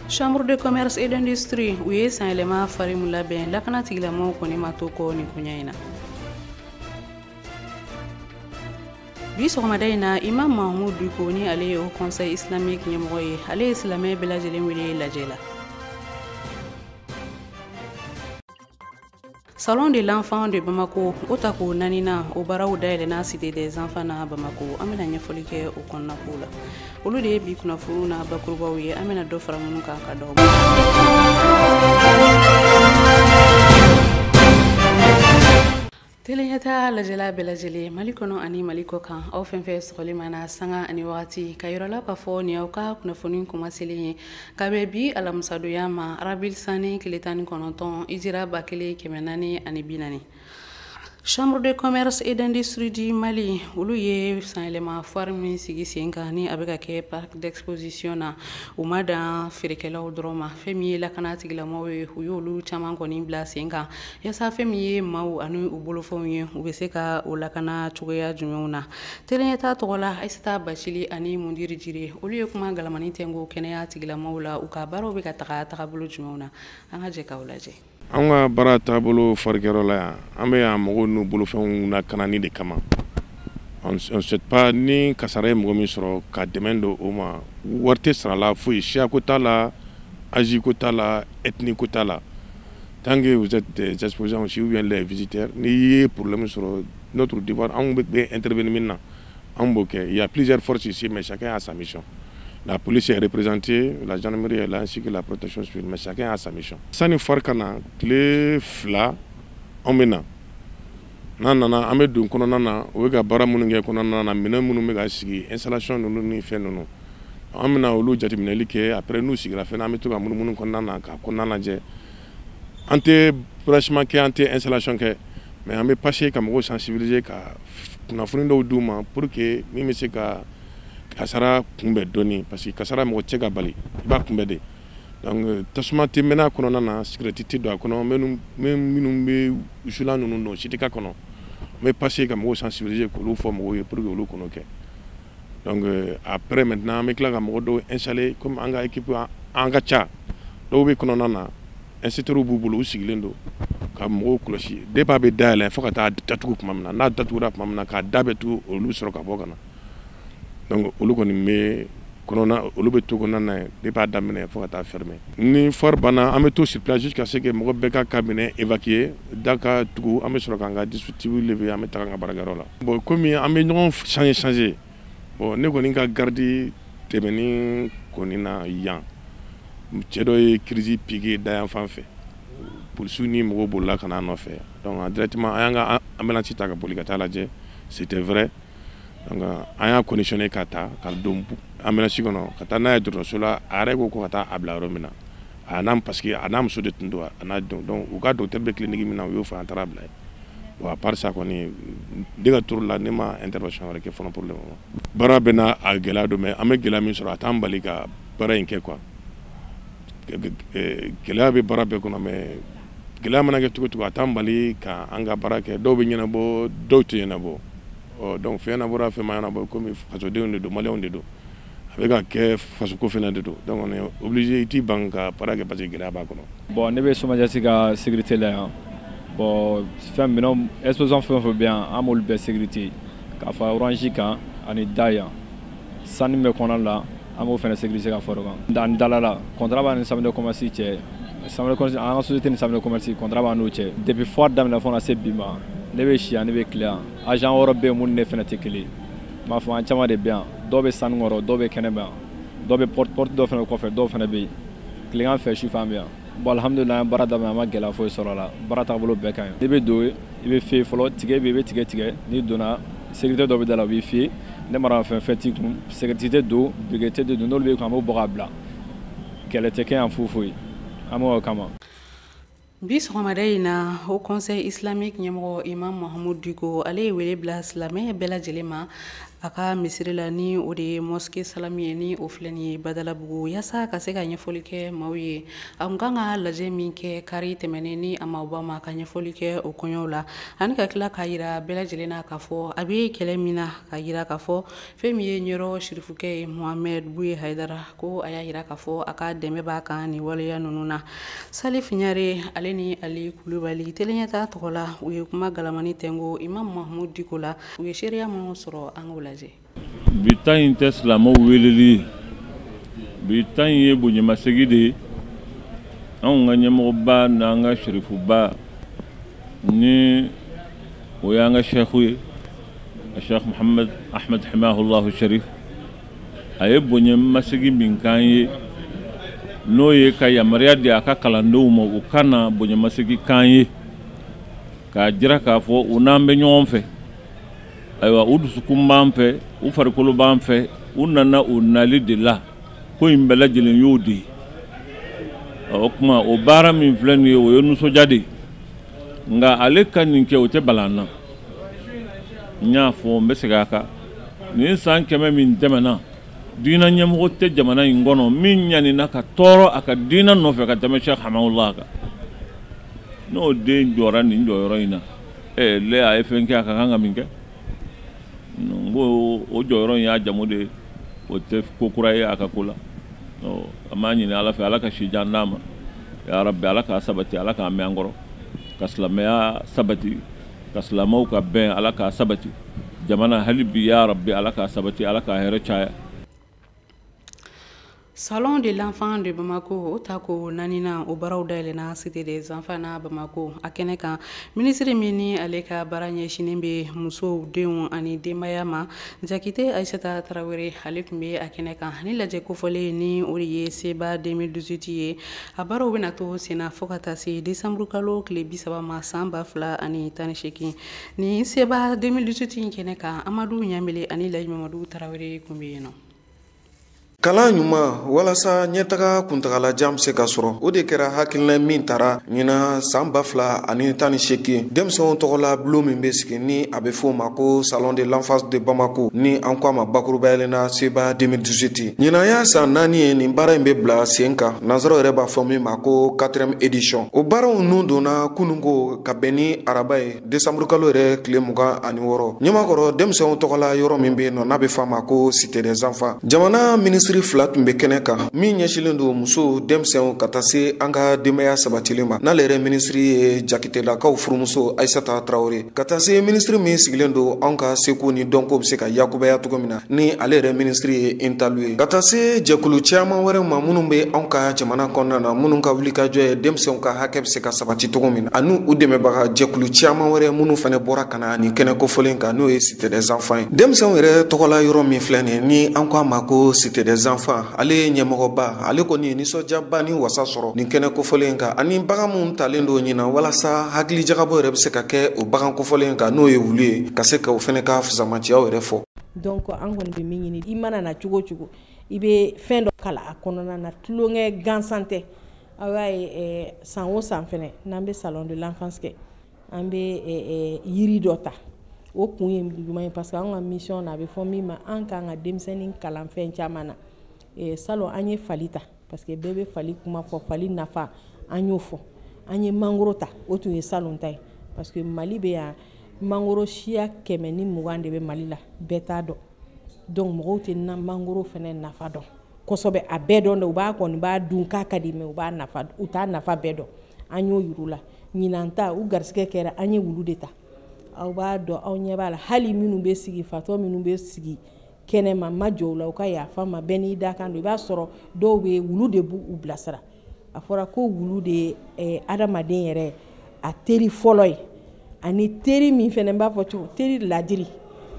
Chambre de commerce et d'industrie u ye san yɛlɛma fari mu labɛn lakana tigilamɔgɔw kɔni ma to kɔ nin kuɲa in na. Bi sɔgɔmada in na Imam Mahamudu Diko ni ale ye Haut Conseil islamique ɲɛmɔgɔ ye, ale ye silamɛ bɛɛ lajɛlen wele lajɛ la. Salon de l'enfant de Bamako, o ta ko nanina o baaraw dayɛlɛna Cité des enfants na Bamako, an bɛna ɲɛfɔli kɛ o kɔnɔna ko la. Olu de ye bi kunnafoniw na bakurubaw ye, an bɛna dɔ fara minnu kan ka d'aw ma. Teleyata lajɛla bɛɛ lajɛlen Mali kɔnɔ ani Mali kɔ kan aw fɛn fɛn sɔgɔli mana sanga ani wagati ka yirala k'a fɔ ni aw ka kunnafoni kumaselen ye ka bɛn bi alamisadonya ma arabil sani tile 19 hijira 1440. Chambre de commerce et d'industrie du Mali olu ye san yɛlɛma foire min sigi sen kan ni a bɛ ka kɛ parc d'exposition na u ma dan feerekɛlaw dɔrɔn ma fɛn min ye lakana tigilamɔgɔw ye u y'olu caman kɔni bila sen kan yasa fɛn min ye maaw ani u bolofɛnw ye u bɛ se ka o lakana cogoya jumɛnw na. Teleyata tɔgɔ la Aïssata Bachili ani Mundiri Jire olu ye kuma galamani tɛngo kɛnɛya tigilamɔgɔw la u ka baaraw bɛ ka tagabolo jumɛnw na an ka jɛ k'aw lajɛ. An ka baara taabolo farikɛyɔrɔ la yan an bɛ yan mɔgɔw n'u bolofɛnw na kanani de kama. On souhaite pas ni kasara ye mɔgɔ min sɔrɔ ka dɛmɛ don o ma wari tɛ sara la foyi siya ko t'a la âge ko t'a la ethnie ko t'a la. Tant que vous êtes des exposants aussi ou bien les visiteurs n'i ye problème sɔrɔ notre devoir anw bɛ intervenir min na anw b'o kɛ. Il y a plusieurs forces ici mais chacun a sa mission. La police est représentée, la gendarmerie est là ainsi que la protection civile, mais chacun a sa mission. Sani foire kana tile fila an bɛ na n'an nana an bɛ don kɔnɔna na o bɛ ka baara minnu kɛ kɔnɔna na minɛn minnu bɛ ka sigi installation ninnu ni fɛn ninnu an bɛna olu jateminɛli kɛ après n'u sigira fɛnɛ an bɛ to ka munumunu kɔnɔna na ka kɔnɔna lajɛ an tɛ branchement kɛ an tɛ installation kɛ mais an bɛ passer ka mɔgɔw sensibiliser ka kunnafoni dɔw d'u ma pour que min bɛ se ka kasara kunbɛ dɔɔni parce que kasara mɔgɔ tɛ ka bali i b'a kunbɛ de. Donc tasuma tɛ mɛnɛ a kɔnɔna na cigarette tɛ don a kɔnɔ minnu bɛ wusulan ninnu dɔn si tɛ k'a kɔnɔ n bɛ passer ka mɔgɔw sensibiliser k'olu fɔ mɔgɔw ye pour que olu kɔnɔ kɛ. Donc après maintenant an bɛ tila ka mɔgɔ dɔw installer comme an ka équipe an ka ca dɔw bɛ kɔnɔna na inspecteurs b'u bolo u sigilen don ka mɔgɔw kɔlɔsi depuis a bɛ dayɛlɛ fo ka taa datugu tuma min na n'a datugura tuma min na k'a da bɛ tugu olu sɔrɔ ka bɔ ka na. Donc olu kɔni bɛ kɔnɔna olu bɛ to kɔnɔna na depuis a daminɛ fo ka taa fermer. Ni foire banna an bɛ to sur place jusqu'à ce que mɔgɔ bɛɛ ka cas minɛ évacuer da ka tugu an bɛ sɔrɔ k'an ka dispositif lever an bɛ taga an ka baarakɛyɔrɔ la. Bon komi an bɛ ɲɔgɔn changer bon ne kɔni ka garde tɛmɛni kɔni na yan cɛ dɔ ye crise piqué da yan fan fɛ policiers ni mɔgɔw bolila ka na nɔfɛ donc directement an y'an ka ambulance ta ka boli ka taa lajɛ c'était vrai. Donc an y'a conditionné ka taa ka don ambulance kɔnɔ ka taa n'a ye dɔgɔtɔrɔso la a yɛrɛ ko ka taa a bila yɔrɔ min na a n'a parce que a n'a muso de tun don a n'a don donc u ka docteur bɛ clinique min na u y'o fɔ an taara bila yen. Bon à part ça kɔni ne ka tour la ne ma intervention wɛrɛ kɛ fɔlɔ pour le moment. Baara bɛ n'a a gɛlɛya don mais an bɛ gɛlɛya min sɔrɔ a t'an bali ka baara in kɛ quoi. Gɛlɛya bɛ baara bɛɛ kɔnɔ mais gɛlɛya mana kɛ cogo o cogo a t'an bali ka an ka baara kɛ dɔw bɛ ɲɛnabɔ dɔw tɛ ɲɛnabɔ. Donc fɛn na bɔra fɛn ma ɲɛnabɔ komi fasodenw de don maliyɛnw de don a bɛ ka kɛ fasoko fɛnɛ de don donc on est obligé i t'i ban ka baara kɛ parce que gɛlɛya b'a kɔnɔ. Bon ne bɛ Somajasi ka sécurité la yan bon fɛn minɛnw exposition fɛn o fɛn bɛ yan an b'olu bɛɛ sécurité k'a fara orange kan ani da yan sani bɛ kɔnɔna la an b'o fɛnɛ sécurité ka fara o kan ani dalala contrat b'an ni chambre de commerce cɛ chambre de commerce an ka société ni chambre de commerce contrat b'an n'u cɛ depuis foire daminɛ fo ka na se bi ma. Ne bɛ si yan ne bɛ tile yan agent wɔɔrɔ bɛ yen minnu ne fana tɛ kelen n b'a fɔ an caman de bɛ yan dɔw bɛ sanu kɔrɔ dɔw bɛ kɛnɛ bɛ yan dɔw bɛ porte dɔw fana kɔfɛ dɔw fana bɛ yen tilegan fɛ su fɛ an bɛ yan bon alhamdulilah an baara daminɛ an ma gɛlɛya foyi sɔrɔ a la baara taabolo bɛɛ ka ɲi n'i bɛ don i bɛ fiyɛ fɔlɔ tigɛ bɛ i bɛ tigɛ tigɛ n'i donna sécurité dɔ bɛ da la u b'i fiyɛ ne mara fɛn fɛn t'i kun sécurité don brigade de don n'olu bɛ kun an b'o bɔ k'a bila kɛlɛ tɛ kɛ yan foyi foyi an b'o kama. bi sɔgɔmada in na au conseil islamique ɲɛmɔgɔ imam Mahamudu Diko ale ye wele bila silamɛ bɛɛ lajɛlen ma a ka misiri la ni o de ye mosquée Salami ye ni o filɛ nin ye Badalabugu yaasa ka se ka ɲɛfɔli kɛ maaw ye a kun kan ka lajɛ min kɛ kari tɛmɛnen ni a ma bɔ ma ka ɲɛfɔli kɛ o kɔɲɔw la ani ka tila k'a yira bɛɛ lajɛlen na k'a fɔ a bɛ kɛlɛ min na ka yira k'a fɔ fɛn min ye ɲɛrɔ shirifukɛ ye Mohamed Buye Haidara ko a y'a yira k'a fɔ a ka dɛmɛ b'a kan ni waleya ninnu na Salif Ɲare ale ni Ali Kulubali teleɲɛta tɔgɔ la u ye kuma galamani tɛngo imam Mahamudu Diko la u ye seereya minnu sɔrɔ an k'o lajɛ. Bitan in tɛ silamɛw weleli bitan in ye bonyamasegi de ye anw ka ɲɛmɔgɔba n'an ka sherifuba ni o y'an ka sheikhu ye Sheikh Mohamed Ahmed Hamahullahu Sharif a ye bonyamasegi min k'an ye n'o ye ka yamaruya di a ka kalandenw ma u kana bonyamasegi k'an ye k'a jira k'a fɔ u n'an bɛ ɲɔgɔn fɛ ayiwa u dusukun b'an fɛ u farikolo b'an fɛ u nana o nali de la ko in bɛɛ lajɛlen y'o de ye o kuma o baara min filɛ nin ye o ye nisɔndiya de ye nka ale ka nin kɛ o tɛ balan na n y'a fɔ n bɛ segin a kan nin san 100 min tɛmɛna diinɛ ɲɛmɔgɔ tɛ jamana in kɔnɔ min ɲanina ka tɔɔrɔ a ka diinɛ nɔfɛ ka tɛmɛ Sheikh Hamahullah kan n'o den jɔra nin jɔyɔrɔ in na le a ye fɛn kɛ a ka kan ka min kɛ n ko o jɔyɔrɔ in y'a jamu de o tɛ ko kura ye a ka ko la an b'a ɲini Ala fɛ Ala ka sijan d'a ma ya Rabbi Ala k'a sabati Ala k'a mɛn an kɔrɔ ka silamɛya sabati ka silamɛw ka bɛn Ala k'a sabati jamana hali bi ya Rabbi Ala k'a sabati Ala k'a hɛrɛ caya. Salon de l'enfant de Bamako o tako nanina o baraw dayɛlɛna cité des enfants na Bamako a kɛnɛ kan ministre min ni ale ka baara ɲɛsinen bɛ musow denw ani denbaya ma Jakite Aïssata Traoré ale tun bɛ a kɛnɛ kan ni lajɛ kofɔlen ni o de ye seba 2018 ye a baaraw bɛna to senna fo ka taa se décembre kalo tile 30 ma san 2018 ni seba 2018 in kɛnɛ kan Amadu Ɲamele ani Laji Mamadu Traoré kun bɛ yen nɔ. Kalan ɲuman walasa ɲɛtaga kuntagalajan se ka sɔrɔ o de kɛra hakilina min tara ɲina san 2018 denmisɛnw tɔgɔla bulon min bɛ sigi ni a bɛ fɔ o ma ko salon de l'enfance de Bamako ni an ko a ma bakurubayɛlɛnna seba 2018 ɲina y'a san 4 ye nin baara in bɛ bila sen kan nansaraw yɛrɛ b'a fɔ min ma ko 4e édition o baaraw nun donna kununko ka bɛn ni araba ye décembre kalo yɛrɛ tile 26 ɲamakɔrɔ denmisɛnw tɔgɔla yɔrɔ min bɛ yen nɔ n'a bɛ fɔ a ma ko cité des enfants jamana ministre fila tun bɛ kɛnɛ kan min ɲɛsilen don muso denmisɛnw ka taa se an ka denbaya sabatilen ma n'ale yɛrɛ ministre ye jakitelakaw furumuso Aïssata Traoré ka taa se ministre min sigilen don an ka seko ni dɔnko bɛ se ka yakubaya cogo min na ni ale yɛrɛ ministre ye Intalu ye ka taa se jɛkulu caman wɛrɛ ma minnu bɛ an ka jamana kɔnɔna na minnu ka wulikajɔ ye denmisɛnw ka hakɛ bɛ se ka sabati cogo min na ani u dɛmɛbaga jɛkulu caman wɛrɛ minnu fana bɔra ka na nin kɛnɛ kofɔlen kan n'o ye cité des enfants ye denmisɛnw yɛrɛ tɔgɔla yɔrɔ min filɛ nin ye ni an ko a ma ko cité des enfants ale ɲɛmɔgɔba ale kɔni ye nisɔndiyaba ni wasa sɔrɔ nin kɛnɛ kofɔlen kan ani bagan minnu talen don ɲina walasa hakili jagabɔ yɛrɛ bɛ se ka kɛ o bagan kofɔlen kan n'o ye wulu ye ka se ka o fɛnɛ ka fusamaciyaw yɛrɛ fɔ. Donc an kɔni bɛ min ɲini i mana na cogo cogo i bɛ fɛn dɔ kala a kɔnɔna na tulonkɛ gansan tɛ aw y'a ye san o san fɛnɛ n'an bɛ salon de l'enfance kɛ an bɛ yiri dɔ ta o kun ye jumɛn ye parce que an ka mission na a bɛ fɔ min ma an kan ka denmisɛnnin kalan fɛn caman na salon an ye fali ta parce que bɛɛ bɛ fali kuma fɔ fali nafa an y'o fɔ an ye mangoro ta o tun ye salon ta ye parce que Mali bɛ yan mangoro siya 120 de bɛ Mali la bɛɛ t'a dɔn donc mɔgɔw tɛ na mangoro fɛnɛ nafa dɔn kosɛbɛ a bɛɛ dɔn dɛ u b'a kɔni b'a dun k'a ka di mais u t'a nafa bɛɛ dɔn an y'o yir'u la ɲinan ta u garisigɛ kɛra an ye wulu de ta aw b'a dɔn aw ɲɛ b'a la hali minnu bɛ sigi fatɔ minnu bɛ sigi kɛnɛma ma jɔ u la u ka yafa ma bɛɛ n'i da kan don i b'a sɔrɔ dɔw bɛ wulu de b'u bilasira a fɔra ko wulu de ye adamaden yɛrɛ a teri fɔlɔ ye ani teri min fɛnɛ b'a fɔ cogo teri ladiri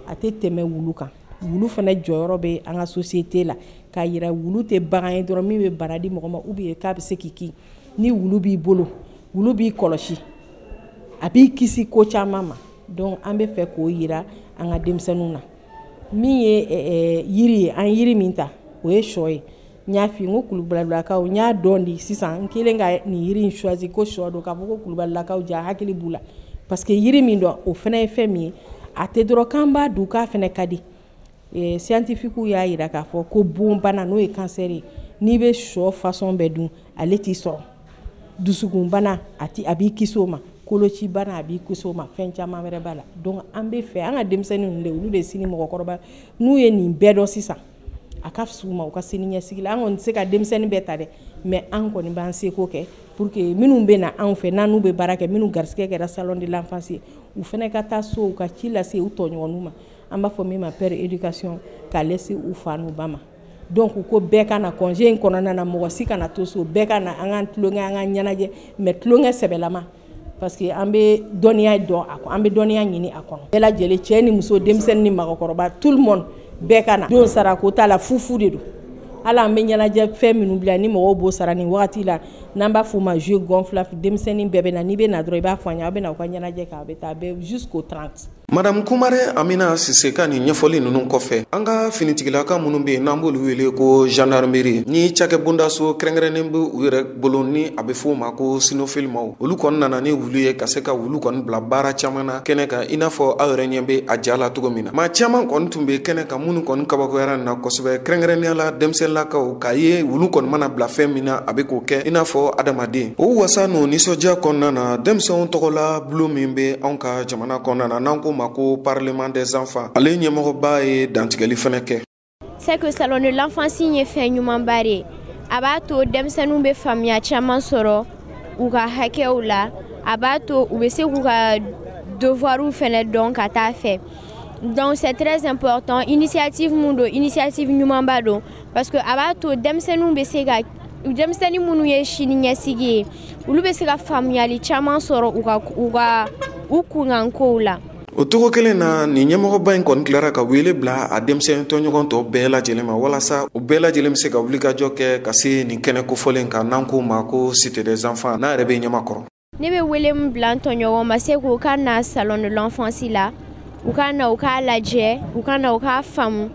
a tɛ tɛmɛ wulu kan wulu fɛnɛ jɔyɔrɔ bɛ an ka société la k'a yira wulu tɛ bagan ye dɔrɔn min bɛ bara di mɔgɔ ma ou bien k'a bɛ se k'i kin ni wulu b'i bolo wulu b'i kɔlɔsi a b'i kisi ko caman ma donc an bɛ fɛ k'o yira an ka denmisɛnninw na min ye yiri ye an yiri min ta o ye sɔ ye nya fi ngo kulubalakaw nya dondi sisan kelen ga ni yiri choisi ko chodo ka ko kulubalakaw ja hakili bula parce que yiri min do o fana e femi a te dro kamba du ka fana kadi scientifique ya yira ka fo ko bon bana no e cancer ni be cho façon be dun ale ti so dusugun bana ati abi kisoma koloci bana abi kisoma fen chama mere bala donc ambe fe anga demseni nde ulu de sini mo koroba nu ye ni bedo sisa akaf suma o ka sini nya sigila an se ka demseni beta de mais an ko ni ban se ko ke pour que minu be na an fe nanu be barake minu garske ke da salon de l'enfance ou fene ka ta so ka chila se u tonyo numa amba fo mi ma père éducation ka laisser u fanu bama donc ko beka na congé en konana na mo sika na to so beka na an tlonga an nyanaje mais tlonga sebelama parce que ambe donia do akon ambe donia nyini akon ela jele cheni muso demsen ni makokoroba tout le monde bekana don sara ko tala fufu de do ala ambe nyana je fe minu bla ni mo bo sara ni wakati la namba fuma jeu gonflaf demsen ni bebe na ni be na dro ba fanya be na ko nyana je ka be ta be jusqu'au 30. Madame Kumare Amina Siseka ni ɲɛfɔli ninnu kɔfɛ an ka finitigilaka minnu bɛ yen n'an b'olu wele ko gendarmerie ni cakɛbondaso kɛrɛnkɛrɛnnen bɛ u yɛrɛ bolo ni a bɛ fɔ o ma ko sinofilimaw olu kɔni nana ni wulu ye ka se ka wulu kɔni bila baara caman na kɛnɛ kan i n'a fɔ aw yɛrɛ ɲɛ bɛ a ja la cogo min na maa caman kɔni tun bɛ kɛnɛ kan minnu kɔni kabakoyara na kosɛbɛ kɛrɛnkɛrɛnnenya la denmisɛnninlakaw k'a ye wulu kɔni mana bila fɛn min na a bɛ k'o kɛ i n'a fɔ adamaden o wasa n'o nisɔndiya kɔnɔna na denmisɛnw tɔgɔla bulon min bɛ anw ka jamana kɔnɔna na n'an ko ma ko parlement des enfants ale ɲɛmɔgɔba ye dantigɛli fɛnɛ kɛ. C'est que salon de l'enfance ye fɛn ɲuman bare a b'a to denmisɛnninw bɛ faamuya caman sɔrɔ u ka hakɛw la a b'a to u bɛ se k'u ka devoirs fɛnɛ dɔn ka taa fɛ donc c'est très important initiative mun do initiative ɲumanba don parce que a b'a to denmisɛnninw bɛ se ka denmisɛnnin minnu ye sini ɲɛsigi ye olu bɛ se ka faamuyali caman sɔrɔ u kunkankow la. O togo kelen na ni ɲɛmɔgɔba in kɔni tilara ka wele bila a denmisɛn tɔɲɔgɔn tɔ bɛɛ lajɛlen ma walasa u bɛɛ lajɛlen bɛ se ka wulikajɔ kɛ ka se nin kɛnɛ kofɔlen kan n'an ko ma ko cité des enfants n'a yɛrɛ bɛ ɲɛmakɔrɔ. Ne bɛ wele min bila n tɔɲɔgɔn ma se k'u ka na salon de l'enfance la u ka na u k'a lajɛ u ka na u k'a faamu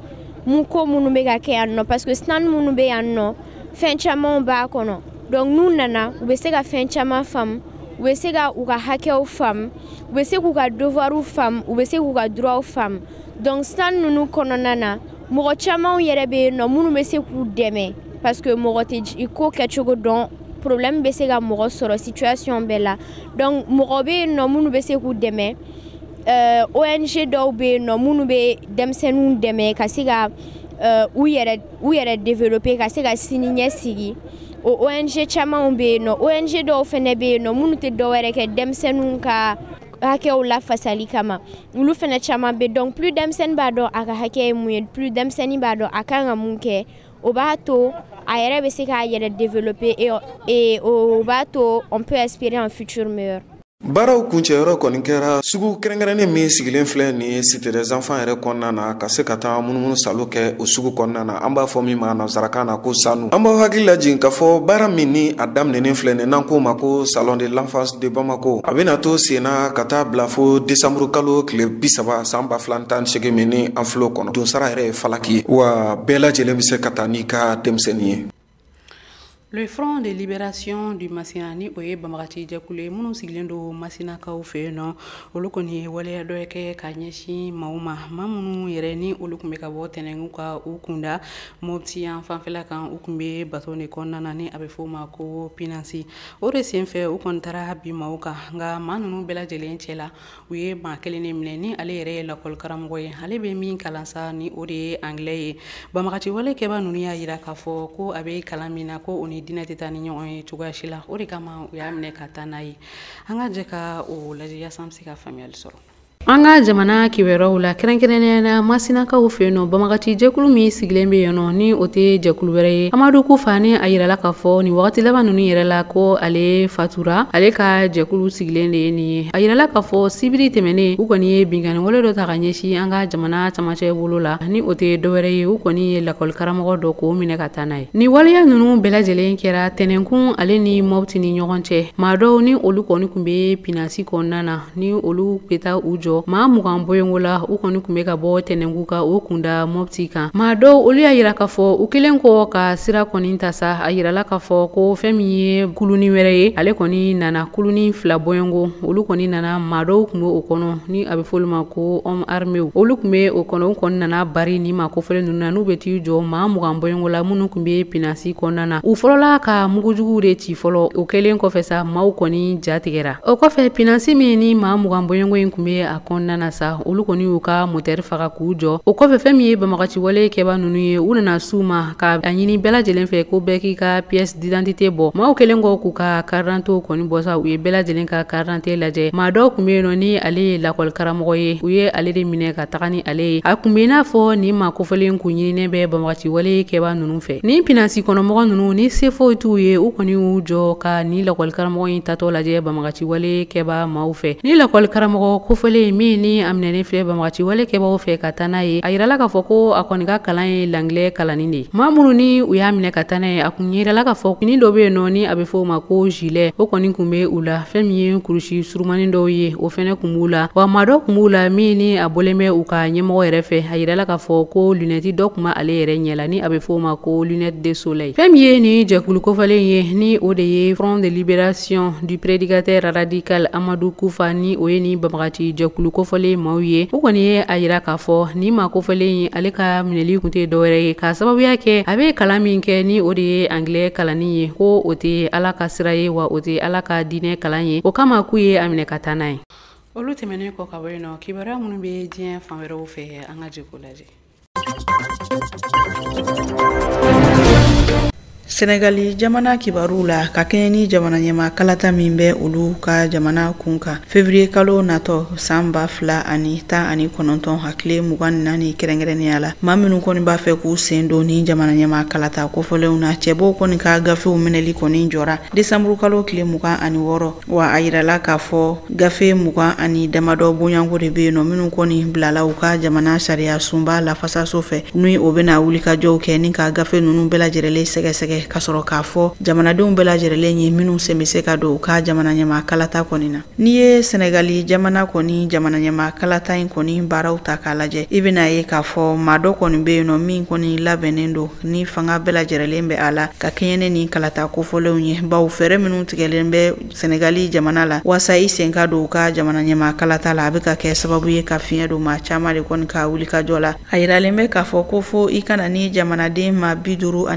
mun ko minnu bɛ ka kɛ yan nɔ parce que stand minnu bɛ yan nɔ fɛn camanw b'a kɔnɔ donc n'u nana u bɛ se ka fɛn caman faamu u bɛ se ka u ka hakɛw faamu u bɛ se k'u ka devoirs faamu u bɛ se k'u ka droits faamu donc stand ninnu kɔnɔna na mɔgɔ camanw yɛrɛ bɛ yen nɔ minnu bɛ se k'u dɛmɛ parce que mɔgɔ tɛ ko kɛcogo dɔn problème bɛ se ka mɔgɔ sɔrɔ situation bɛɛ la donc mɔgɔ bɛ yen nɔ minnu bɛ se k'u dɛmɛ ONG dɔw bɛ yen nɔ minnu bɛ denmisɛnninw dɛmɛ ka se ka u yɛrɛ développer ka se ka sini ɲɛsigi o ONG camanw bɛ yen nɔ ONG dɔw fɛnɛ bɛ yen nɔ minnu tɛ dɔwɛrɛ kɛ denmisɛnninw ka hakɛw lafasali kama olu fɛnɛ caman bɛ donc plus denmisɛnnin b'a dɔn a ka hakɛ ye mun ye plus denmisɛnnin b'a dɔn a kan ka mun kɛ o b'a to a yɛrɛ bɛ se k'a yɛrɛ développer et o b'a to on peut espérer un futur meilleur. Baaraw kuncɛyɔrɔ kɔni kɛra sugu kɛrɛnkɛrɛnnen min sigilen filɛ nin ye cité des enfants yɛrɛ kɔnɔna na ka se ka taa munumunu salo kɛ o sugu kɔnɔna na an b'a fɔ min ma nansarakan na ko sanu an b'aw hakili lajigin k'a fɔ baara min ni a daminɛnen filɛ nin n'an k'o ma ko salon de l'enfance de Bamako a bɛna to sen na ka taa bila fo décembre kalo tile 30 san 2018 min ni an filɛ o kɔnɔ donsara yɛrɛ ye falaki ye wa bɛɛ lajɛlen bɛ se ka taa n'i ka denmisɛnnin ye. Le Front de Libération du Masina ni o ye Banbagaci jɛkulu ye minnu sigilen don Masinakaw fɛ yen nɔ olu kɔni ye waleya dɔ kɛ ka ɲɛsin maaw ma maa minnu yɛrɛ ni olu tun bɛ ka bɔ tɛnɛngu ka u kunda Mopti yan fanfɛla kan u tun bɛ bato de kɔnɔna na ni a bɛ fɔ o ma ko Pinansi o de senfɛ u kɔni taara bi maaw kan nka maa ninnu bɛɛ lajɛlen cɛla u ye maa kelen de minɛ ni ale yɛrɛ ye lakɔli karamɔgɔ ye ale bɛ min kalan sa ni o de ye anglais ye Banbagaci walekɛba ninnu y'a jira k'a fɔ ko a bɛ kalan min na ko o ni dinɛ tɛ taa ni ɲɔgɔn ye cogoya si la o de kama u y'a minɛ ka taa n'a ye an ka jɛ ka o lajɛ yaasa an bɛ se ka faamuyali sɔrɔ. An ka jamana kibaruyaw la kɛrɛnkɛrɛnnenya la Masinakaw fɛ yen nɔ Banbagaci jɛkulu min sigilen bɛ yen nɔ ni o tɛ jɛkulu wɛrɛ ye Amadu Kufa ni a yirala k'a fɔ nin wagati laban ninnu yɛrɛ la ko ale fatura ale ka jɛkulu sigilen de ye nin ye a yirala k'a fɔ sibiri tɛmɛnen u kɔni ye binkani wale dɔ ta ka ɲɛsin an ka jamana camancɛ bolo la ni o tɛ dɔwɛrɛ ye u kɔni ye lakɔli karamɔgɔ dɔ k'o minɛ ka taa n'a ye nin waleya ninnu bɛɛ lajɛlen kɛra tɛnɛnkun ale ni Mopti ni ɲɔgɔn cɛ maa dɔw ni olu kɔni tun bɛ Pinansi kɔnɔna na ni olu bɛ taa u jɔ maa maa mugan boyongo la u kɔni kun bɛ ka bɔ tɛnɛngu ka o kunda Mopti kan. Maa dɔw olu y'a yira k'a fɔ u kelen kɔ ka sira kɔni ta sa a yirala k'a fɔ ko fɛn min ye kuluni wɛrɛ ye ale kɔni nana kuluni 2 boyongo olu kɔni nana maa dɔw kun bɛ o kɔnɔ ni a bɛ fɔ olu ma ko homme armé olu kun bɛ o kɔnɔ u kɔni nana bari ni maa kofɔlen ninnu na n'u bɛ t'i jɔ maa mugan boyongo la minnu kun bɛ pinasi kɔnɔna na u fɔlɔla ka mugujugu de ci fɔlɔ o kelen kɔfɛ sa maaw kɔni jatigɛra o kɔfɛ pinasi min ni maa mugan boyongo in kun bɛ a kɔnɔna na sa olu kɔni y'u ka moteur faga k'u jɔ o kɔfɛ fɛn min ye banbagaci wale kɛba ninnu ye u nana s'u ma ka a ɲini bɛɛ lajɛlen fɛ ko bɛɛ k'i ka pièce d'identité bɔ maaw kelen kɔ k'u ka carte d'identité kɔni bɔ sa u ye bɛɛ lajɛlen ka carte d'identité lajɛ maa dɔw kun bɛ yen nɔ ni ale ye lakɔli karamɔgɔ ye u ye ale de minɛ ka taga ni ale ye a kun bɛ i n'a fɔ ni maa kofɔlen kun ɲininen bɛ banbagaci wale kɛba ninnu fɛ ni pinasi kɔnɔmɔgɔ ninnu ni se foyi t'u ye u kɔni y'u jɔ ka ni lakɔli karamɔgɔ in tatɔ lajɛ banbagaci wale kɛba maaw fɛ ni lakɔli karamɔgɔ kofɔlen min ni a minɛnen filɛ banbagaci wale kɛbaw fɛ ka taa n'a ye a yirala k'a fɔ ko a kɔni ka kalan ye langilɛ kalanni de maa minnu ni u y'a minɛ ka taa n'a ye a kun yirala k'a fɔ fini dɔ bɛ yen nɔ ni a bɛ fɔ o ma ko gilet o kɔni kun bɛ u la fɛn min ye kurusi surumani dɔw ye o fɛnɛ kun b'u la wa maa dɔ kun b'u la min ni a bɔlen bɛ u ka ɲɛmɔgɔ yɛrɛ fɛ a yirala k'a fɔ ko lunette dɔ kun bɛ ale yɛrɛ ɲɛ la ni a bɛ fɔ o ma ko lunette de soleil fɛn min ye ni jɛkulu kofɔlen ye ni o de ye Front de Libération du Prédicateur Radical Amadou Koufa ni o ye ni banbagaci jɛkulu kofɔlen maaw ye u kɔni ye a yira k'a fɔ ni maa kofɔlen ye ale ka minɛli kun tɛ dɔwɛrɛ ye ka sababuya kɛ a bɛ kalan min kɛ ni o de ye anglais kalanni ye ko o tɛ ala ka sira ye wa o tɛ ala ka diinɛ kalan ye o kama k'u ye a minɛ ka taa n'a ye olu tɛmɛnen kɔ ka bɔ yen nɔ kibaruya minnu bɛ diɲɛ fan wɛrɛw fɛ an ka jɛ k'o lajɛ. Senegali jamana kibaru la ka kɛɲɛ ni jamana ɲɛma kalata min bɛ olu ka jamana kun kan février kalo natɔ san 2019 hakile 24 kɛrɛnkɛrɛnnenya la maa minnu kɔni b'a fɛ k'u sen don ni jamana ɲɛma kalata kofɔlenw na cɛbɔw kɔni ka gafew minɛli kɔni jɔra décembre kalo tile 26 wa a yirala k'a fɔ gafe 20 ani damadɔ bonyanko de bɛ yen nɔ minnu kɔni bilala u ka jamana sariya sunba lafasaso fɛ ni o bɛna wulikajɔw kɛ ni ka gafe ninnu bɛɛ lajɛlen sɛgɛsɛgɛ ka sɔrɔ k'a fɔ jamanadenw bɛɛ lajɛlen ye minnu sen bɛ se ka don u ka jamana ɲɛma kalata kɔni na n'i ye Senegali jamana kɔni jamana ɲɛma kalata in kɔni baaraw ta k'a lajɛ i bɛna ye k'a fɔ maa dɔ kɔni bɛ yen nɔ min kɔni labɛnnen don ni fanga bɛɛ lajɛlen bɛ a la ka kɛɲɛ ni kalata kofɔlenw ye bawo fɛɛrɛ minnu tigɛlen bɛ Senegali jamana la wasa i sen ka don u ka jamana ɲɛma kalata la a bɛ ka kɛ sababu ye ka fiɲɛ don maa caman de kɔni ka wulikajɔ la a yiralen bɛ k'a fɔ ko fo i kana ni jamanaden maa 53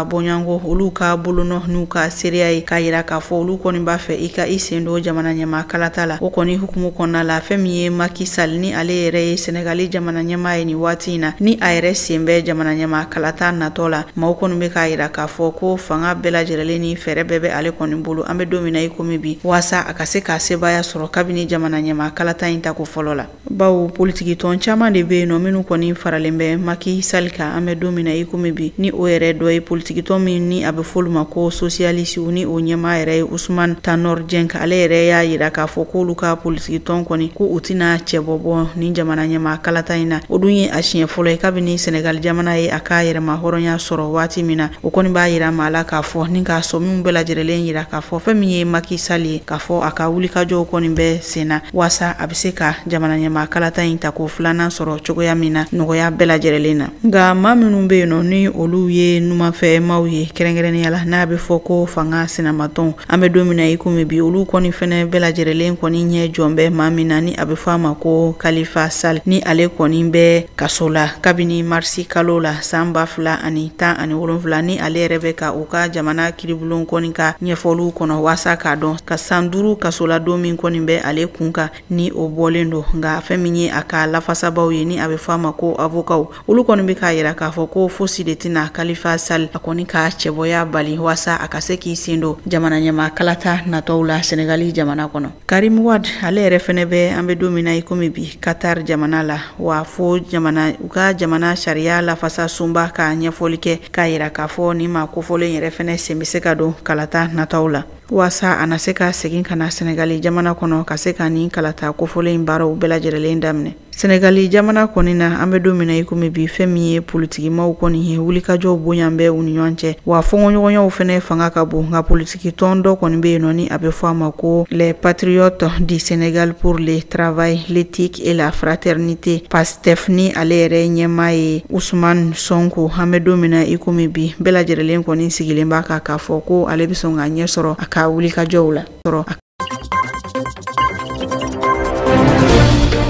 bɔɲɔgɔnko olu ka bolonɔ n'u ka seereya ye k'a yira k'a fɔ olu kɔni b'a fɛ i ka i sen don jamana ɲɛma kalata la o kɔni hukumu kɔnɔna la fɛn min ye Macky Sall ni ale yɛrɛ ye Senegali jamana ɲɛma ye ni waati in na ni a yɛrɛ sen bɛ jamana ɲɛma kalata natɔ la maaw kɔni bɛ k'a yira k'a fɔ ko fanga bɛɛ lajɛlen ni fɛɛrɛ bɛɛ bɛ ale kɔni bolo an bɛ don min na i komi bi wasa a ka se k'a sebaya sɔrɔ kabini jamana ɲɛma kalata in ta ko fɔlɔ la bawo politiki tɔn caman de bɛ yen nɔ minnu kɔni faralen bɛ Macky Sall kan an bɛ don min na i komi bi ni o yɛrɛ dɔ ye politiki tɔn min ni a bɛ fɔlu ma ko socialiste ni o ɲɛma yɛrɛ ye Ousmane Tanor Dieng ale yɛrɛ y'a yira k'a fɔ k'olu ka politiki tɔn kɔni ko u tɛna cɛbɔbɔ ni jamana ɲɛma kalata in na o dun ye a siɲɛ fɔlɔ ye kabini Senegal jamana ye a ka yɛrɛma hɔrɔnya sɔrɔ waati min na o kɔni b'a yira maa la k'a fɔ ni k'a sɔn min bɛɛ lajɛlen yira k'a fɔ fɛn min ye Macky Sall ye k'a fɔ a ka wulikajɔw kɔni bɛ sen na wasa a bɛ se ka jamana ɲɛma kalata in ta ko filanan sɔrɔ cogoya min na nɔgɔya bɛɛ lajɛlen na nka maa minnu bɛ yen nɔ ni olu ye numanfɛ maaw ye kɛrɛnkɛrɛnnenya la n'a bɛ fɔ ko fanga sinamatɔn an bɛ don min na i komi bi olu kɔni fɛnɛ bɛɛ lajɛlen kɔni ɲɛ jɔn bɛ maa min na ni a bɛ fɔ a ma ko Khalifa Sall ni ale kɔni bɛ kaso la kabini marisi kalo la san 2017 ni ale yɛrɛ bɛ ka u ka jamana kiribulon kɔni ka ɲɛfɔliw kɔnɔ wasa k'a dɔn ka san 5 kaso la don min kɔni bɛ ale kun kan ni o bɔlen don nka fɛn min ye a ka lafasabaw ye ni a bɛ fɔ a ma ko avocat olu kɔni bɛ k'a yira k'a fɔ ko fosi de tɛna Khalifa Sall a kɔni ka cɛbɔya bali wasa a ka se k'i sen don jamana ɲɛma kalata natɔw la Senegali jamana kɔnɔ Karim Wade ale yɛrɛ fɛnɛ bɛ an bɛ don min na i komi bi Qatar jamana la wa fo u ka jamana sariya lafasa sunba ka ɲɛfɔli kɛ k'a yira k'a fɔ ni maa kofɔlen yɛrɛ fɛnɛ sen bɛ se ka don kalata natɔw la wasa ana se ka segin kana Senegali jamana kono ka se ka ni kalata kofɔlen baaraw bɛɛ lajɛlen daminɛ. Senegali jamana kɔni na an bɛ don min na i komi bi fɛn min ye politikimaw kɔni ye wulikajɔw bonya bɛ u ni ɲɔgɔn cɛ wa fɔnkɔɲɔgɔnyaw fɛnɛ fanga ka bon nka politiki tɔn dɔ kɔni bɛ yen nɔ ni a bɛ fɔ a ma ko les patriotes du Sénégal pour le travail, l'éthique et la fraternité PASTEF ni ale yɛrɛ ɲɛmaa ye Ousmane Sonko. An bɛ don min na i komi bi bɛɛ lajɛlen kɔni sigilen b'a kan k'a fɔ ko ale bɛ sɔn ka ɲɛ sɔrɔ a ka wulikajɔw la.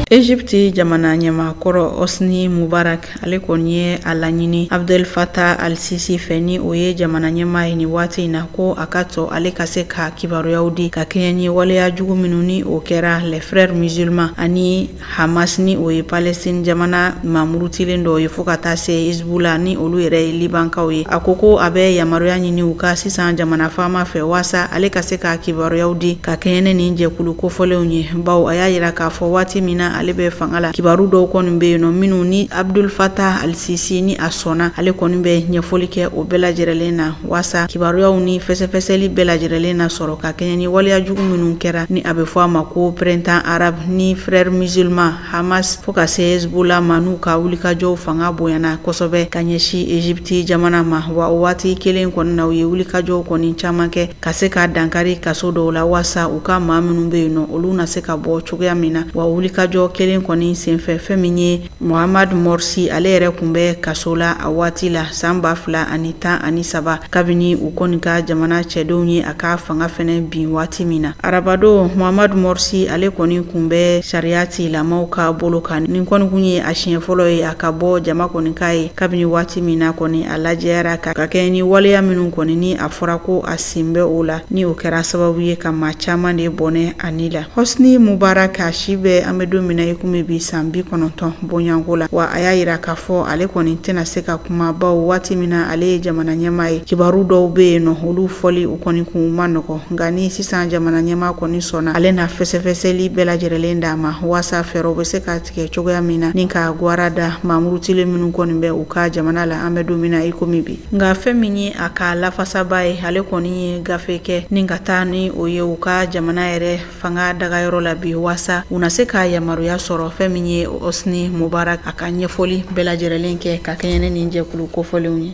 Egypte jamana ɲɛmaakɔrɔ Hosni Mubarak ale kɔni ye a laɲini Abdel Fattah al-Sisi fɛ ni o ye jamana ɲɛmaa ye ni waati in na ko a ka tɔ ale ka se ka kibaruyaw di ka kɛɲɛ ni waleya jugu minnu ni o kɛra les frères musulmans ani Hamas ni o ye Palestine jamana mamurutilen dɔ ye fo ka taa se Hezbollah ni olu yɛrɛ ye Libankaw ye. A ko a bɛ yamaruya ɲini u ka sisan jamana faama fɛ waasa ale ka se ka kibaruyaw di ka kɛɲɛ ni jɛkulu kofɔlenw ye. Bawo a y'a yira k'a fɔ waati min na ale bɛ fanga la kibaru dɔw kɔni bɛ yen nɔ minnu ni Abdel Fattah al-Sisi ni a sɔnna ale kɔni bɛ ɲɛfɔli kɛ o bɛɛ lajɛlen na waasa kibaruyaw ni fɛsɛfɛsɛli bɛɛ lajɛlen na sɔrɔ ka kɛɲɛ ni waleya jugu minnu kɛra ni a bɛ fɔ a ma ko printemps arabe ni frères musulmans Hamas fo ka se Hezbollah ma n'u ka wulikajɔw fanga bonyana kosɛbɛ ka ɲɛsin Egypte jamana ma wa o waati kelen kɔni na u ye wulikajɔw kɔni caman kɛ ka se ka dankari kaso dɔw la waasa u ka maa minnu bɛ yen nɔ olu na se ka bɔ cogoya min na wa wulikajɔ kelen kɔni senfɛ fɛn min ye Mohamed Morsi ale yɛrɛ kun bɛ kaso la a waati la san 2013 kabini u kɔni ka jamana cɛdenw ye a ka fanga fɛnɛ bin waati min na. Arabado Mohamed Morsi ale kɔni kun bɛ sariya tigilamaw ka bolo kan nin kɔni kun ye a siɲɛ fɔlɔ ye a ka bɔ jama kɔni ka ye kabini waati min na kɔni a lajɛyara ka kɛ ni waleya minnu kɔni ni a fɔra ko a sen bɛ o la ni o kɛra sababu ye ka maa caman de bɔnɛ ani la. Hosni Mubarak a si bɛ an bɛ don min na i komi bi san 90 bonyanko la wa a y'a yira k'a fɔ ale kɔni tɛna se ka kuma bawo waati min na ale ye jamana ɲɛmaa ye kibaru dɔw bɛ yen nɔ olu fɔli u kɔni kun ma nɔgɔ nka ni sisan jamana ɲɛmaa kɔni sɔnna ale na fɛsɛfɛsɛli bɛɛ lajɛlen d'a ma waasa fɛɛrɛw bɛ se ka tigɛ cogoya min na ni ka gwara da mamurutilen minnu kɔni bɛ u ka jamana la an bɛ don min na i komi bi nka fɛn min ye a ka lafasaba ye ale kɔni ye gafe kɛ ni ka taa ni o ye u ka jamana yɛrɛ fanga dagayɔrɔ la bi waasa u na se ka yamaruya sɔrɔ fɛn min ye Hosni Mubarak a ka ɲɛfɔli bɛɛ lajɛlen kɛ ka kɛɲɛ ni jɛkulu kofɔlenw ye.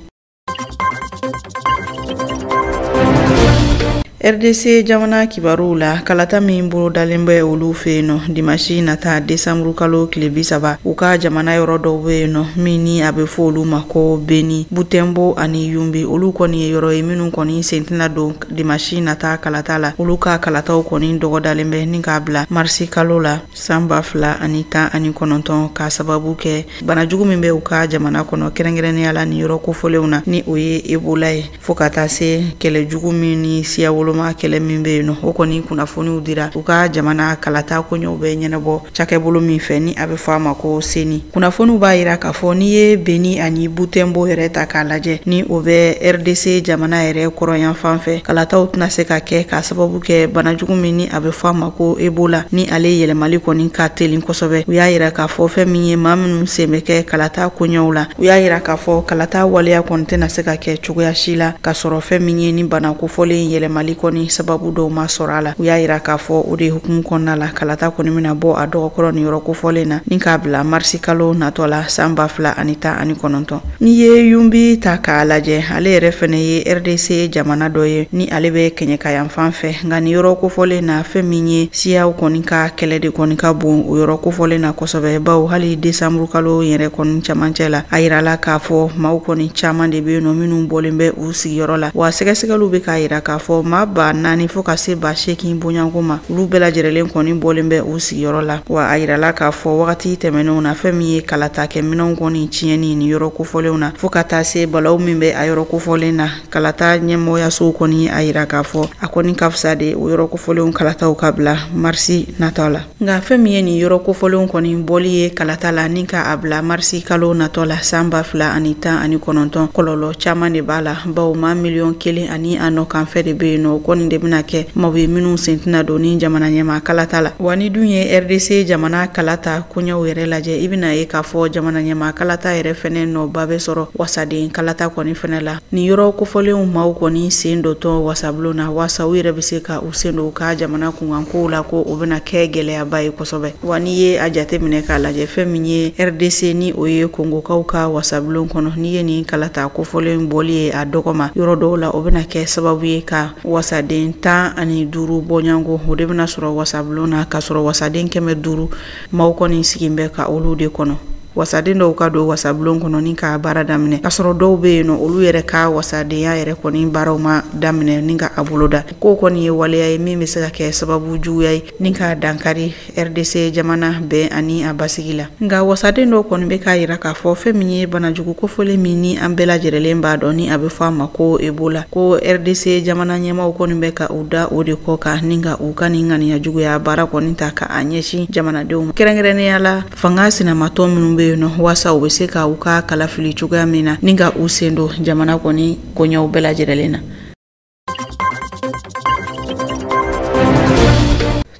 RDC jamana kibaru la kalata min bolo dalen bɛ olu fɛ yen nɔ dimanche nata décembre kalo tile 30 u ka jamana yɔrɔ dɔw bɛ yen nɔ min ni a bɛ fɔ olu ma ko Beni, Butembo ani Yumbi olu kɔni ye yɔrɔ ye minnu kɔni sen tɛna don dimanche nata kalata la olu ka kalataw kɔni dɔgɔdalen bɛ ni k'a bila marisi kalo la san 2019 ka sababu kɛ bana jugu min bɛ u ka jamana kɔnɔ kɛrɛnkɛrɛnnenya la ni yɔrɔ kofɔlenw na ni o ye Ebola ye fo ka taa se kɛlɛ jugu min ni siya woloma kɛlɛ min bɛ yen nɔ o kɔni kunnafoniw dira u ka jamana kalata koɲɛw bɛ ɲɛnabɔ cakɛbolo min fɛ ni a bɛ fɔ a ma ko seni. Kunnafoniw b'a yira k'a fɔ n'i ye Beni ani Butembo yɛrɛ ta k'a lajɛ ni o bɛ RDC jamana yɛrɛ kɔrɔyan fan fɛ kalataw tɛna se ka kɛ k'a sababu kɛ bana jugu min ni a bɛ fɔ a ma ko Ebola ni ale yɛlɛmali kɔni ka teli kosɛbɛ. U y'a yira k'a fɔ fɛn min ye maa minnu sen bɛ kɛ kalata koɲɛw la u y'a yira k'a fɔ kalata waleya kɔni tɛna se ka kɛ cogoya si la ka sɔrɔ fɛn min ye ni bana kofɔlen yɛlɛmali kɔni sababu dɔw ma sɔrɔ a la. U y'a yira k'a fɔ o de hukumu kɔnɔna la kalata kɔni bɛna bɔ a dɔgɔkɔrɔ ni yɔrɔ kofɔlen na ni k'a bila marisi kalo natɔ la san 2019. N'i ye Yumbi ta k'a lajɛ ale yɛrɛ fɛnɛ ye RDC jamana dɔ ye ni ale bɛ kɛɲɛkayan fan fɛ nka ni yɔrɔ kofɔlen na fɛn min ye siyaw kɔni ka kɛlɛ de kɔni ka bon o yɔrɔ kofɔlen na kosɛbɛ bawo hali décembre kalo yɛrɛ kɔni camancɛ la a yirala k'a fɔ maaw kɔni caman de bɛ yen nɔ minnu bɔlen bɛ u sigiyɔrɔ la wa sɛgɛsɛgɛliw bɛ k'a yira k'a fɔ maa 4 fo ka se 8 bonyanko ma olu bɛɛ lajɛlen kɔni bɔlen bɛ u sigiyɔrɔ la wa a yirala k'a fɔ wagati tɛmɛnenw na fɛn min ye kalata kɛ minɛnw kɔni tiɲɛni ni yɔrɔ kofɔlenw na fo ka taa se balaw min bɛ a yɔrɔ kofɔlen na kalata ɲɛmɔgɔyasow kɔni a yira k'a fɔ a kɔni ka fisa de o yɔrɔ kofɔlenw kalataw ka bila marisi nataw la nka fɛn min ye ni yɔrɔ kofɔlenw kɔni bɔli ye kalata la ni ka a bila marisi kalo natɔ la san 2019 kɔlɔlɔ caman de b'a la bawo maa 1,000,000 ani a nɔ kanfɛ de bɛ yen nɔ kɔni de bɛna kɛ maaw ye minnu sen tɛna don ni jamana ɲɛmaa kalata la. Wa ni dun ye RDC jamana kalata koɲɛw yɛrɛ lajɛ i bɛna ye k'a fɔ jamana ɲɛmaa kalata yɛrɛ fɛnɛ nɔba bɛ sɔrɔ wasaden kalata kɔni fɛnɛ la. Ni yɔrɔ kofɔlenw maaw kɔni sen dɔtɔ wasabulon na wasa u yɛrɛ bɛ se ka u sen don ka jamana kunkankow la ko o bɛna kɛ gɛlɛyaba ye kosɛbɛ. Wa ni ye a jate minɛ k'a lajɛ fɛn min ye RDC ni o ye kongokaw ka wasabulon kɔnɔ ni ye nin kalata kofɔlen bɔli ye a dɔgɔma yɔrɔ dɔw la o bɛna kɛ sababu ye ka wasaden 15 bɔɲango o de bɛna sɔrɔ wasabulon na ka sɔrɔ wasaden 500 maaw kɔni sigin bɛ ka olu de kɔnɔ. Wasaden dɔw ka don wasabulon kɔnɔ ni ka baara daminɛ ka sɔrɔ dɔw bɛ yen nɔ olu yɛrɛ ka wasadenya yɛrɛ kɔni baaraw ma daminɛ ni ka a boloda ko kɔni ye waleya ye min bɛ se ka kɛ sababu juguya ye ni ka dankari RDC jamana bɛn ani a basigi la. Nka wasaden dɔw kɔni bɛ k'a yira k'a fɔ fɛn min ye banajugu kofɔlen min ni an bɛɛ lajɛlen b'a dɔn ni a bɛ fɔ a ma ko Ebola ko RDC jamana ɲɛmaaw kɔni bɛ ka u da o de kɔ kan ni ka u ka nin ŋaniya juguya baara kɔni ta ka a ɲɛsin jamanadenw ma. Kɛrɛnkɛrɛnnenya la fanga sinamatɔ minnu bɛ wasa u bɛ se ka u ka kalafili cogoya min na ni ka u sen don jamana kɔni koɲɛw bɛɛ lajɛlen na.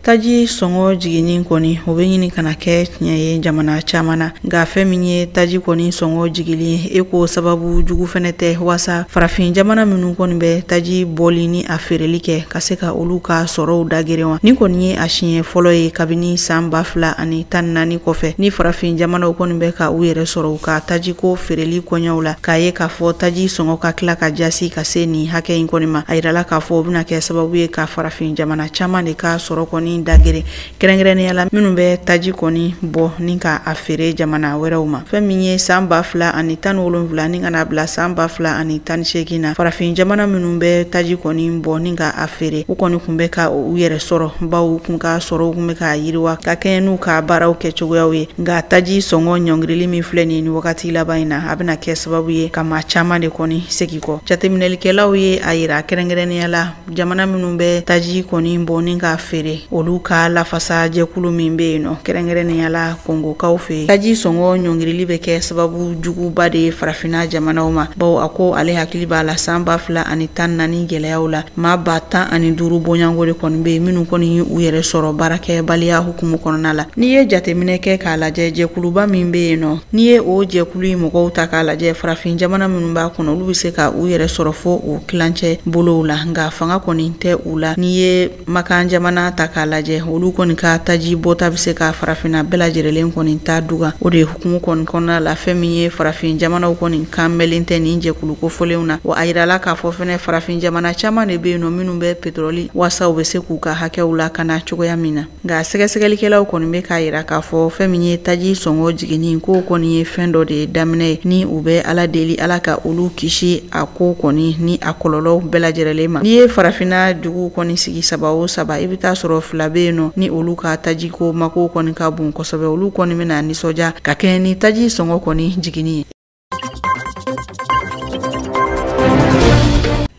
Taji sɔngɔ jiginni kɔni o bɛ ɲini kana kɛ tiɲɛ ye jamana caman na nka fɛn min ye taji kɔni sɔngɔ jigili e ko sababu jugu fɛnɛ tɛ wasa farafin jamana minnu kɔni bɛ taji bɔli ni a feereli kɛ ka se ka olu ka sɔrɔw dagɛrɛ wa ni kɔni ye a siɲɛ fɔlɔ ye kabini san 2014 kɔfɛ ni farafin jamanaw kɔni bɛ ka u yɛrɛ sɔrɔ u ka taji ko feereli kɔɲɛw la k'a ye k'a fɔ taji sɔngɔ ka tila ka jasi ka se nin hakɛ in kɔni ma a yirala k'a fɔ o bɛna kɛ sababu ye ka farafin jamana caman de ka sɔrɔ kɔni dagere kɛrɛnkɛrɛnnenya la minnu bɛ taji kɔni bɔ ni ka a feere jamana wɛrɛw ma. Fɛn min ye san 2017 ni kana bila san 2018 na farafin jamana minnu bɛ taji kɔni bɔ ni ka a feere u kɔni kun bɛ ka u yɛrɛ sɔrɔ baw kun ka sɔrɔ u kun bɛ ka yiriwa ka kɛɲɛ n'u ka baaraw kɛ cogoyaw ye nka taji sɔngɔ ɲɔngirili min filɛ nin wagati laban in na a bɛna kɛ sababu ye ka maa caman de kɔni segi kɔ. Jateminɛlikɛlaw ye a yira kɛrɛnkɛrɛnnenya la jamana minnu bɛ taji kɔni bɔ ni ka feere olu ka lafasa jɛkulu min bɛ yen nɔ kɛrɛnkɛrɛnnenya la kongokaw fɛ taji sɔngɔ ɲɔngirili bɛ kɛ sababu juguba de ye farafina jamanaw ma bawo a ko ale hakili b'a la san 2014 gɛlɛyaw la maa 15 bɔɲango de kɔni bɛ yen minnu kɔni u yɛrɛ sɔrɔ baarakɛbaliya hukumu kɔnɔna la. N'i ye jateminɛ kɛ k'a lajɛ jɛkuluba min bɛ yen nɔ n'i ye o jɛkulu in mɔgɔw ta k'a lajɛ farafin jamana minnu b'a kɔnɔ olu bɛ se ka u yɛrɛ sɔrɔ fo o kilancɛ bolow la nka fanga kɔni tɛ u la. N'i ye makan jamana ta k'a lajɛ olu kɔni ka taji bɔta bɛ se ka farafina bɛɛ lajɛlen kɔni ta duga o de ye hukumu kɔni kɔnɔna la fɛn min ye farafin jamanaw kɔni kan mɛlen tɛ nin jɛkulu kofɔlenw na wa a yirala k'a fɔ fɛnɛ farafin jamana caman de bɛ yen nɔ minnu bɛ petroli wasa u bɛ se k'u ka hakɛw lakana cogoya min na nka sɛgɛsɛgɛlikɛlaw kɔni bɛ k'a yira k'a fɔ fɛn min ye taji sɔngɔ jiginni ko kɔni ye fɛn dɔ de ye daminɛ ye ni u bɛ ala deli ala ka olu kisi a ko kɔni ni a kɔlɔlɔw bɛɛ lajɛlen ma. N'i ye farafina dugu kɔni sigi 3 o 3 i bɛ taa sɔrɔ 2 bɛ yen nɔ ni olu ka taji ko mako kɔni ka bon kosɛbɛ olu kɔni bɛna nisɔndiya ka kɛɲɛ ni taji sɔngɔ kɔni jiginni ye.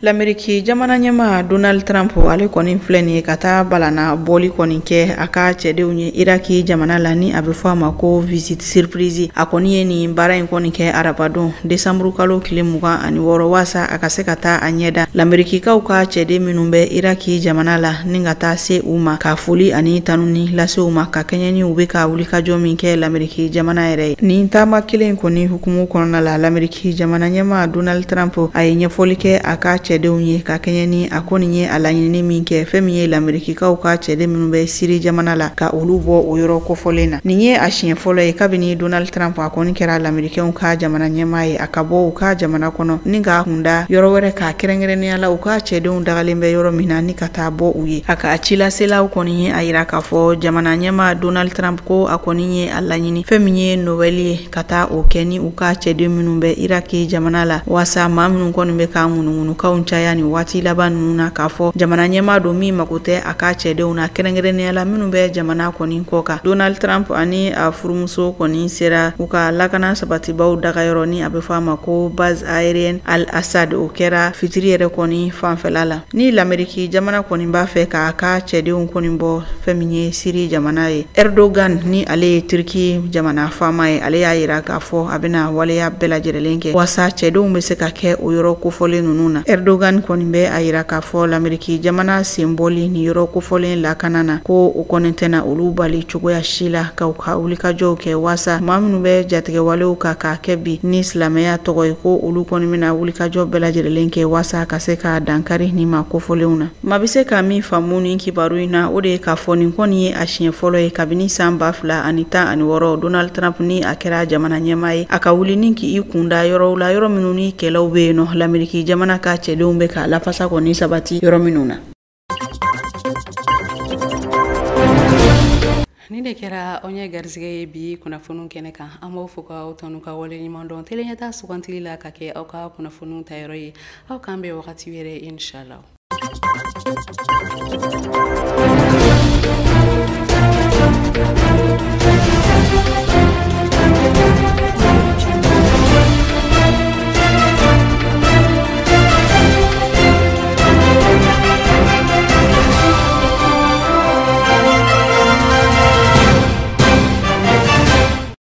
L'Amérique jamana ɲɛma Donald Trump ale kɔni filɛ nin ye ka taa balana bɔli kɔni kɛ a ka cɛdenw ye Iraki jamana la ni a bɛ fɔ a ma ko visite surprise a kɔni ye nin baara in kɔni kɛ arabadon décembre kalo tile 26 wasa a ka se ka taa a ɲɛda l'Amérikikaw ka cɛden minnu bɛ Iraki jamana la ni ka taa se u ma ka foli ani tanu ni lase u ma ka kɛɲɛ ni u bɛ ka wulikajɔ min kɛ l'Amérique jamana yɛrɛ ye. Nin taama kelen kɔni hukumu kɔnɔna la l'Amérique jamana ɲɛma Donald Trump a ye ɲɛfɔli kɛ a ka cɛdenw ye ka kɛɲɛ ni a kɔni ye a laɲini min kɛ fɛn min ye l'Amérikikaw ka cɛden minnu bɛ Siri jamana la ka olu bɔ o yɔrɔ kofɔlen na. Nin ye a siɲɛ fɔlɔ ye kabini Donald Trump a kɔni kɛra l'Amérikɛnw ka jamana ɲɛmaa ye a ka bɔ u ka jamana kɔnɔ ni ka kunda yɔrɔ wɛrɛ ka kɛrɛnkɛrɛnnenya la u ka cɛdenw dagalen bɛ yɔrɔ min na ni ka taa bɔ u ye. A ka cilaselaw kɔni ye a yira k'a fɔ jamana ɲɛmaa Donald Trump ko a kɔni ye a laɲini fɛn min ye Noël ye ka taa o kɛ ni u ka cɛden minnu bɛ Iraki jamana la wasa maa minnu kɔni bɛ ka ŋunuŋunukanw caya ni waati laban ninnu na k'a fɔ jamana ɲɛmaa don min mako tɛ a ka cɛdenw na kɛrɛnkɛrɛnnenya la minnu bɛ jamana kɔni kɔ kan. Donald Trump ani a furumuso kɔni sera u ka lakana sabatibaw dagayɔrɔ ni a bɛ fɔ a ma ko base aérienne Al-Assad o kɛra fitiri yɛrɛ kɔni fanfɛla la. Ni l'Amérique jamana kɔni b'a fɛ k'a ka cɛdenw kɔni bɔ fɛn min ye Siri jamana ye Erdogan ni ale ye Turki jamana faama ye ale y'a yira k'a fɔ a bɛna waleya bɛɛ lajɛlen kɛ wasa cɛdenw bɛ se ka kɛ o yɔrɔ kofɔlen ninnu na. Erdogan kɔni bɛ a yira k'a fɔ l'Amérique jamana senbɔli ni yɔrɔ kofɔlen lakana na ko o kɔni tɛna olu bali cogoya si la ka wulikajɔw kɛ waasa maa minnu bɛ jatigɛwalew ka kɛ bi ni silamɛya tɔgɔ ye ko olu kɔni bɛna wulikajɔ bɛɛ lajɛlen kɛ waasa ka se ka dankari ni ma kofɔlenw na. Ma bɛ se ka min faamu ni kibaru in na o de ye k'a fɔ nin kɔni ye a siɲɛ fɔlɔ ye kabini san 2016 Donald Trump ni a kɛra jamana ɲɛmaa ye a ka wuli ni k'i kunda yɔrɔw la yɔrɔ minnu ni kɛlɛw bɛ yen nɔ l'Amérique jamana ka cɛdenw bɛ ka lafasa kɔni sabati yɔrɔ minnu na. Ni de kɛra anw ye garisɛgɛ ye bi kunnafoniw kɛnɛ kan an b'aw fo k'aw tanu ka wale ɲuman dɔn teleɲɛta sugantili la ka kɛ aw ka kunnafoniw tayɔrɔ ye aw k'an bɛn wagati wɛrɛ inshallah.